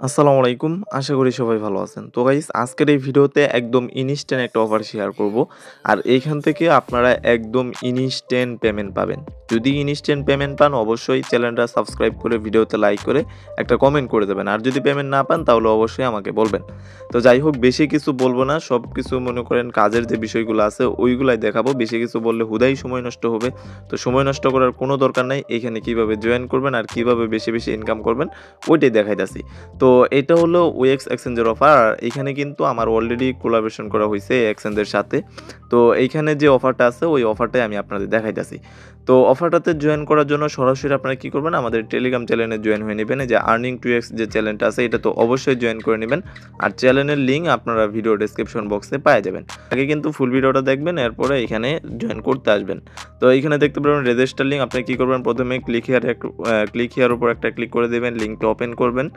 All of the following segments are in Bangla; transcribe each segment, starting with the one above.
আসসালামু আলাইকুম। আশা করি সবাই ভালো আছেন। তো গাইস আজকের এই ভিডিওতে একদম ইনস্ট্যান্ট একটা অফার শেয়ার করব। আর এইখান থেকে আপনারা একদম ইনস্ট্যান্ট পেমেন্ট পাবেন। যদি ইনস্ট্যান্ট পেমেন্ট পান অবশ্যই চ্যানেলটা সাবস্ক্রাইব করে ভিডিওতে লাইক করে একটা কমেন্ট করে দেবেন। আর যদি পেমেন্ট না পান তাহলে অবশ্যই আমাকে বলবেন। তো যাই হোক বেশি কিছু বলবো না। সবকিছু মনে করেন কাজের যে বিষয়গুলো আছে ওইগুলাই দেখাবো। বেশি কিছু বললে হুদাই সময় নষ্ট হবে। তো সময় নষ্ট করার কোনো দরকার নাই। এইখানে কিভাবে জয়েন করবেন আর কিভাবে বেশি, বেশি ইনকাম করবেন ওইটাই দেখাইতাছি। তো এটা হলো OX এক্সচেঞ্জের অফার। আর এখানে কিন্তু আমার অলরেডি কোলাবোরেশন করা হইছে এক্সচেঞ্জের সাথে। তো এইখানে যে অফারটা আছে ওই অফারটাই আমি আপনাদের দেখাইতাছি। তো অফারটাতে জয়েন করার জন্য সরাসরি আপনারা কি করবেন আমাদের টেলিগ্রাম চ্যানেলে জয়েন হয়ে নিবেন। এই যে আর্নিং 2x যে চ্যানেলটা আছে এটা তো অবশ্যই জয়েন করে নিবেন। আর চ্যানেলের লিংক আপনারা ভিডিও ডেসক্রিপশন বক্সে পেয়ে যাবেন। আগে কিন্তু ফুল ভিডিওটা দেখবেন এরপরে এখানে জয়েন করতে আসবেন। তো এইখানে দেখতে পারবেন রেজিস্টার লিংক আপনি কি করবেন প্রথমে ক্লিক হিয়ার উপর একটা ক্লিক করে দিবেন লিংকটা ওপেন করবেন।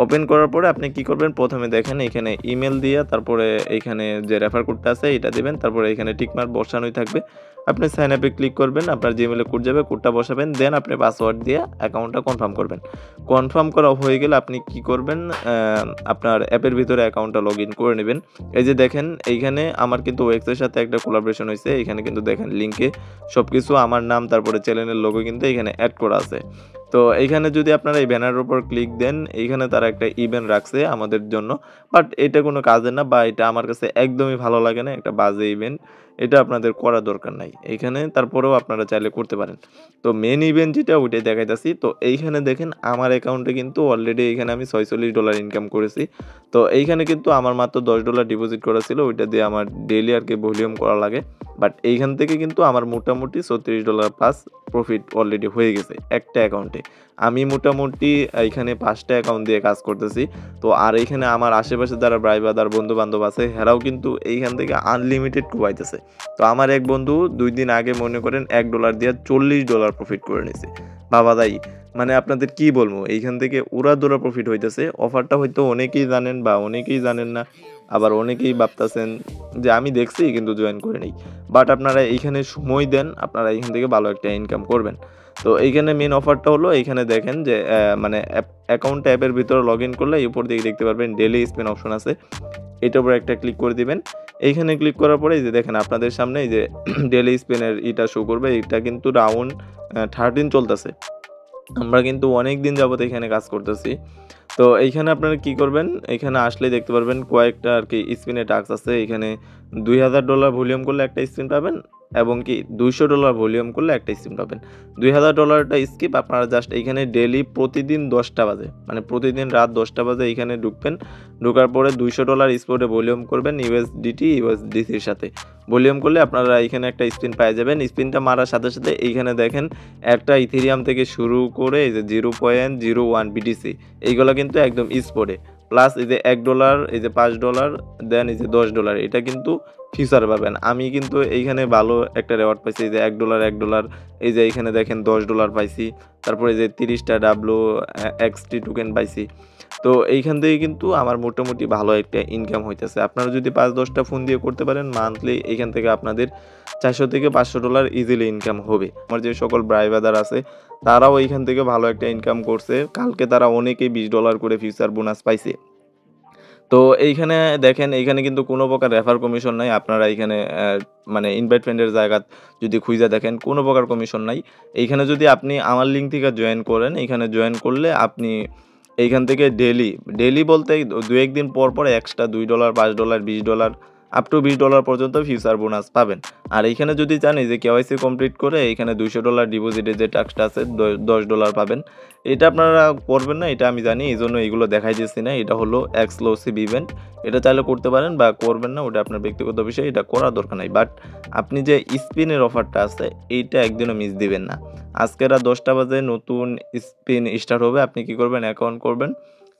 ওপেন করার পরে আপনি কি করবেন প্রথমে দেখেন এখানে ইমেল দিয়ে তারপরে এইখানে যে রেফার কোডটা আছে এটা দিবেন তারপরে এখানে টিক মার্ক বসানোই থাকবে। আপনি সাইন আপে ক্লিক করবেন আপনার জিমেলে কোড যাবে কোডটা বসাবেন দেন আপনি পাসওয়ার্ড দিয়ে অ্যাকাউন্টটা কনফার্ম করবেন। কনফার্ম করা হয়ে গেলে আপনি কি করবেন আপনার অ্যাপের ভিতরে অ্যাকাউন্টটা লগইন করে নেবেন। এই যে দেখেন এইখানে আমার কিন্তু ওয়েক্সের সাথে একটা কোলাবোরেশন হয়েছে এখানে কিন্তু দেখেন লিংকে সবকিছু আমার নাম তারপরে চ্যানেলের লোগো কিন্তু এখানে অ্যাড করা আছে। তো এইখানে যদি আপনারা এই ব্যানারের উপর ক্লিক দেন এইখানে তারা একটা ইভেন্ট রাখছে আমাদের জন্য বাট এটা কোনো কাজের না বা এটা আমার কাছে একদমই ভালো লাগে না একটা বাজে ইভেন্ট এটা আপনাদের করা দরকার নাই এইখানে তারপরেও আপনারা চাইলে করতে পারেন। তো মেন ইভেন্ট যেটা ওইটাই দেখাইতেছি তো এইখানে দেখেন আমার অ্যাকাউন্টে কিন্তু অলরেডি এইখানে আমি $46 ইনকাম করেছি। তো এইখানে কিন্তু আমার মাত্র $10 ডিপোজিট করা ছিল ওইটা দিয়ে আমার ডেইলি আর কি ভলিউম করা লাগে। বাট এইখান থেকে কিন্তু আমার মোটামুটি $36 প্লাস প্রফিট অলরেডি হয়ে গেছে একটা অ্যাকাউন্টে। আমি মোটামুটি এইখানে 5টা অ্যাকাউন্ট দিয়ে কাজ করতেছি। তো আর এইখানে আমার আশেপাশে যারা ব্রাদার বন্ধু-বান্ধব আছে হেরাও কিন্তু এইখান থেকে আনলিমিটেড কুবাইতেছে। তো আমার এক বন্ধু 2 দিন আগে মনে করেন $1 দিয়ে $40 প্রফিট করে নিছে। বাবা দাই মানে আপনাদের কি বলবো এইখান থেকে উড়াধুরা প্রফিট হইতেছে। অফারটা হয়তো অনেকেই জানেন বা অনেকেই জানেন না। আবার অনেকেই ভাবতাছেন যে আমি দেখছি কিন্তু জয়েন করে নেই। বাট আপনারা এইখানে সময় দেন আপনারা এইখান থেকে ভালো একটা ইনকাম করবেন। তো এইখানে মেন অফারটা হলো এইখানে দেখেন যে মানে অ্যাপের ভিতরে লগইন করলে এই উপর দিকে দেখতে পারবেন ডেইলি স্পেন অপশন আছে। এটার উপর একটা ক্লিক করে দিবেন। এইখানে ক্লিক করার পরে এই যে দেখেন আপনাদের সামনে এই যে ডেইলি স্পেনের শো করবে। এটা কিন্তু রাউন্ড 13 চলতেছে। আমরা কিন্তু অনেক দিন যাবত এখানে কাজ করতেছি। তো এইখানে আপনারা কি করবেন এখানে আসলেই দেখতে পারবেন কয়েকটা আর কি স্পিনের টাস্ক আছে। এখানে $2000 ভলিউম করলে একটা স্পিন পাবেন এবং কি $200 ভলিউম করলে একটা স্পিন পাবেন। $2000টা স্কিপ আপনারা জাস্ট এইখানে ডেইলি প্রতিদিন 10টা বাজে মানে প্রতিদিন রাত 10টা বাজে এইখানে ঢুকবেন। ঢোকার পরে $200 স্পটে ভলিউম করবেন USDTর সাথে। ভলিউম করলে আপনারা এইখানে একটা স্পিন পেয়ে যাবেন। স্পিনটা মারার সাথে, সাথে এইখানে দেখেন একটা ইথেরিয়াম থেকে শুরু করে এই যে 0.01 BTC এইগুলা কিন্তু একদম স্পটে। প্লাস এই যে $1 এই যে $5 দেন এই যে $10 এটা কিন্তু ফিউচার পাবেন। আমি কিন্তু এইখানে ভালো একটা রেওয়ার্ড পাইছি এই যে $1 এই যে এইখানে দেখেন $10 পাইছি। তারপরে এই যে 30টা WXT টোকেন পাইছি। তো এইখান থেকে কিন্তু আমার মোটামুটি ভালো একটা ইনকাম হইতেছে। আপনারা যদি 5-10টা ফোন দিয়ে করতে পারেন মান্থলি এইখান থেকে আপনাদের $400 থেকে $500 ইজিলি ইনকাম হবে। আমার যে সকল ব্রাদার আছে তারাও এইখান থেকে ভালো একটা ইনকাম করছে। কালকে তারা অনেকেই $20 করে ফিউচার বোনাস পাইছে। তো এইখানে দেখেন এইখানে কিন্তু কোনো প্রকার রেফার কমিশন নাই। আপনারা এইখানে মানে ইনভাইট ফ্রেন্ডের জায়গা যদি খুঁজে দেখেন কোনো প্রকার কমিশন নাই। এইখানে যদি আপনি আমার লিঙ্ক থেকে জয়েন করেন, এইখানে জয়েন করলে আপনি এইখান থেকে ডেইলি বলতে 2-1 দিন পর এক্সট্রা $2, $5, $20 আপ টু $20 পর্যন্ত ফিউচার বোনাস পাবেন। আর এইখানে যদি চান এই যে কেওয়াইসি কমপ্লিট করে এইখানে $200 ডিপোজিটের যে টাস্কটা আছে $10 পাবেন। এটা আপনারা করবেন না এটা আমি জানি এইজন্য এইগুলো দেখাইতেছি না। এটা হলো এক্সক্লুসিভ ইভেন্ট। এটা চাইলে করতে পারেন বা করবেন না ওটা আপনার ব্যক্তিগত বিষয় এটা করার দরকার নাই। বাট আপনি যে স্পিনের অফারটা আছে এইটা একদিনও মিস দিবেন না। আজকে রাত 10টা বাজে নতুন স্পিন স্টার্ট হবে। আপনি কি করবেন অ্যাকাউন্ট করবেন,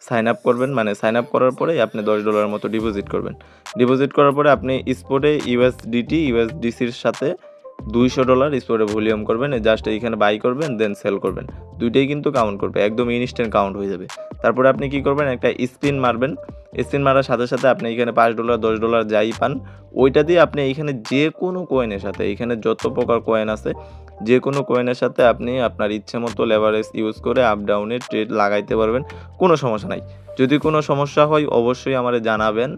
সাইন আপ করবেন মানে সাইন আপ করার পরেই আপনি $10 মতো ডিপোজিট করবেন। ডিপোজিট করার পরে আপনি স্পটে USDTর সাথে $200 স্পটে ভলিউম করবেন জাস্ট এইখানে বাই করবেন দেন সেল করবেন। দুইটাই কিন্তু কাউন্ট করবে, একদম ইনস্ট্যান্ট কাউন্ট হয়ে যাবে। তারপরে আপনি কি করবেন, একটা স্পিন মারবেন। স্পিন মারার সাথে সাথে আপনি এখানে $5 $10 যাই পান ওইটা দিয়ে আপনি এইখানে যে কোনো কয়েনের সাথে, এইখানে যত প্রকার কয়েন আছে যে কোনো কয়েনের সাথে আপনি আপনার ইচ্ছে মতো লেভারেজ ইউজ করে আপ ডাউনে ট্রেড লাগাইতে পারবেন, কোনো সমস্যা নাই। যদি কোনো সমস্যা হয় অবশ্যই আমারে জানাবেন।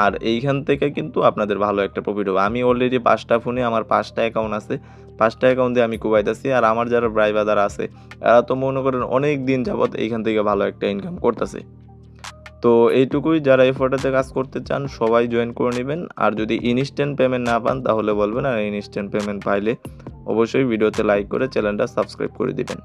আর এইখান থেকে কিন্তু আপনাদের ভালো একটা প্রফিট হবে। আমি অলরেডি 5টা ফোনে আমার 5টা অ্যাকাউন্ট আছে, 5টা অ্যাকাউন্ট দিয়ে আমি কুবাইতেছি। আর আমার যারা ভাই ব্রাদার আছে এরা তো মনে করেন অনেক দিন যাবত এইখান থেকে ভালো একটা ইনকাম করতেছে। তো এইটুকুই, যারা এই ফটোতে কাজ করতে চান সবাই জয়েন করে নেবেন। আর যদি ইনস্ট্যান্ট পেমেন্ট না পান তাহলে বলবেন, আর ইনস্ট্যান্ট পেমেন্ট পাইলে অবশ্যই ভিডিওতে লাইক করে চ্যানেলটা সাবস্ক্রাইব করে দিবেন।